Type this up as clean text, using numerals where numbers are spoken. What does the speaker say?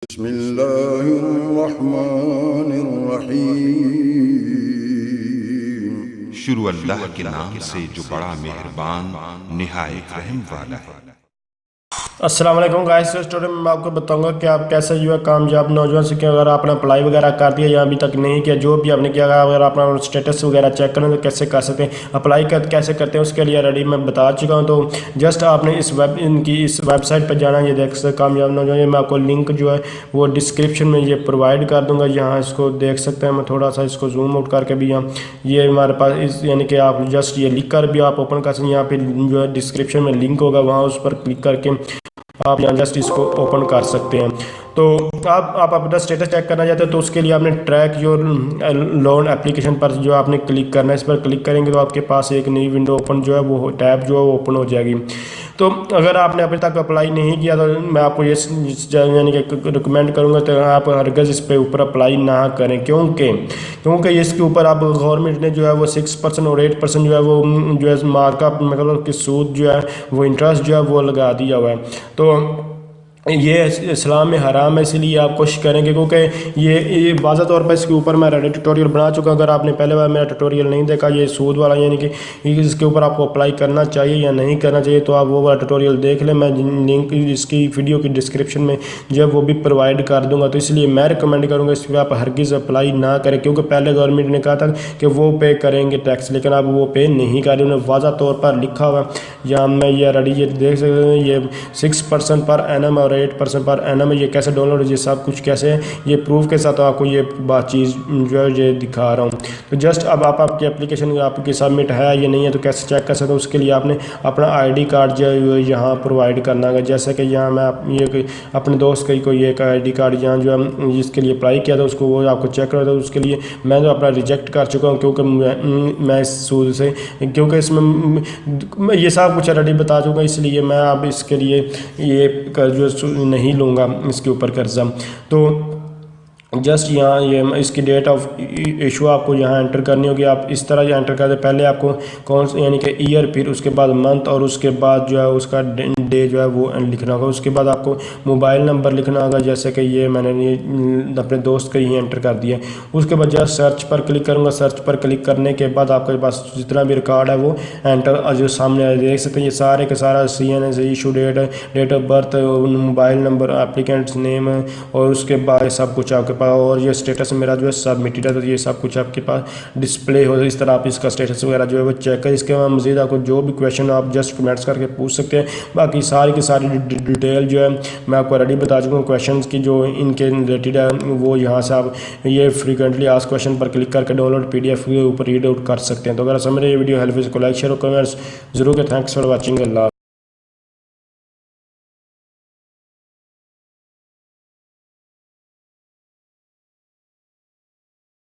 बिस्मिल्लाहिर्रहमानिर्रहीम। शुरू अल्लाह के नाम से जो बड़ा मेहरबान निहायत रहम वाला है। अस्सलाम वालेकुम गाइस। स्टोरी में मैं आपको बताऊंगा कि आप कैसे जो है कामयाब नौजवान से क्या, अगर आपने अप्लाई वगैरह कर दिया या अभी तक नहीं किया, जो भी आपने किया, अगर अपना स्टेटस वगैरह चेक करना तो कैसे कर सकते हैं, अप्लाई कैसे करते हैं उसके लिए ऑलरेडी मैं बता चुका हूं। तो जस्ट आपने इस वेबसाइट पर जाना, ये देख सकते कामयाब नौजवान। मैं आपको लिंक जो है वो डिस्क्रिप्शन में ये प्रोवाइड कर दूँगा। यहाँ इसको देख सकते हैं, मैं थोड़ा सा इसको जूम आउट करके भी यहाँ ये हमारे पास इस यानी कि आप जस्ट ये लिख कर भी आप ओपन कर सकते हैं। यहाँ पे जो है डिस्क्रिप्शन में लिंक होगा, वहाँ उस पर क्लिक करके आप यहाँ जस्ट इसको ओपन कर सकते हैं। तो आप अपना स्टेटस चेक करना चाहते हैं तो उसके लिए आपने ट्रैक योर लोन एप्लीकेशन पर जो आपने क्लिक करना है, इस पर क्लिक करेंगे तो आपके पास एक नई विंडो ओपन जो है वो टैब जो है वो ओपन हो जाएगी। तो अगर आपने अभी तक अप्लाई नहीं किया तो मैं आपको ये यानी कि रिकमेंड करूँगा तो आप हरगज़ इस पे ऊपर अप्लाई ना करें, क्योंकि इसके ऊपर अब गवर्नमेंट ने जो है वो 6% और 8% जो है वो जो है मार्कअप मतलब कि सूद जो है वो इंटरेस्ट जो है वो लगा दिया हुआ है। तो ये इस्लाम में हराम है, इसलिए आप कोशिश करेंगे, क्योंकि ये वाज़ा तौर पर इसके ऊपर मैं ऑलरेडी ट्यूटोरियल बना चुका हूँ। अगर आपने पहले बार मेरा ट्यूटोरियल नहीं देखा, ये सूद वाला यानी कि इसके ऊपर आपको अप्लाई करना चाहिए या नहीं करना चाहिए, तो आप वो वाला ट्यूटोरियल देख लें। मैं लिंक इसकी वीडियो की डिस्क्रिप्शन में जो है वो भी प्रोवाइड कर दूँगा। तो इसलिए मैं रिकमेंड करूँगा इस पर आप हरगिज़ अप्लाई ना करें, क्योंकि पहले गवर्नमेंट ने कहा था कि वो पे करेंगे टैक्स, लेकिन अब वो पे नहीं कर रहे। उन्हें वाज़ा तौर पर लिखा हुआ या मैं ये ऑलरेडी ये देख सकते हैं, ये 6% पर एनम और 8% पर एनम। ये कैसे डाउनलोड, ये सब कुछ कैसे है, ये प्रूफ के साथ आपको ये बात चीज़ जो है ये दिखा रहा हूँ। तो जस्ट अब आपकी एप्लीकेशन आपकी सबमिट है या नहीं है तो कैसे चेक कर सकते हो, उसके लिए आपने अपना ID कार्ड जो है यहाँ प्रोवाइड करना है। जैसे कि यहाँ मैं ये अपने दोस्त का कोई एक ID कार्ड यहाँ जो है जिसके लिए अप्लाई किया था उसको वो आपको चेक करा था, उसके लिए मैं तो अपना रिजेक्ट कर चुका हूँ, क्योंकि मैं इस सूद से, क्योंकि इसमें ये सब कुछ ऑलरेडी बता चुका, इसलिए मैं अब इसके लिए ये जो नहीं लूँगा इसके ऊपर कर्जा। तो जस्ट यहाँ ये इसकी डेट ऑफ इशू आपको यहाँ एंटर करनी होगी। आप इस तरह यहाँ एंटर करते पहले आपको कौन यानी कि ईयर, फिर उसके बाद मंथ और उसके बाद जो है उसका डे जो है वो लिखना होगा। उसके बाद आपको मोबाइल नंबर लिखना होगा, जैसे कि ये मैंने ये अपने दोस्त का ही एंटर कर दिया। उसके बाद जस्ट सर्च पर क्लिक करूँगा। सर्च पर क्लिक करने के बाद आपके पास जितना भी रिकॉर्ड है वो एंटर जो सामने देख सकते हैं, ये सारे का सारा CNS issue date of birth, mobile number, applicant's name और उसके बाद सब कुछ आपके और ये स्टेटस मेरा जो है सबमिटेड है, तो ये सब कुछ आपके पास डिस्प्ले हो। इस तरह आप इसका स्टेटस वगैरह जो है वो चेक करें। इसके बाद मज़ीद आपको जो भी क्वेश्चन आप जस्ट कमेंट्स करके पूछ सकते हैं। बाकी सारी की सारी डिटेल जो है मैं आपको ऑलरेडी बता चुका हूँ। क्वेश्चन की जो इनके रिलेटेड है वो यहाँ से आप ये फ्रीक्वेंटली आस्क्ड क्वेश्चन पर क्लिक करके डाउनलोड PDF के ऊपर रीड आउट कर सकते हैं। तो अगर समझ रहे ये वीडियो हेल्प इसको लाइक शेयर और कमेंट्स जरूर करें। Thanks for watching. अल्लाह।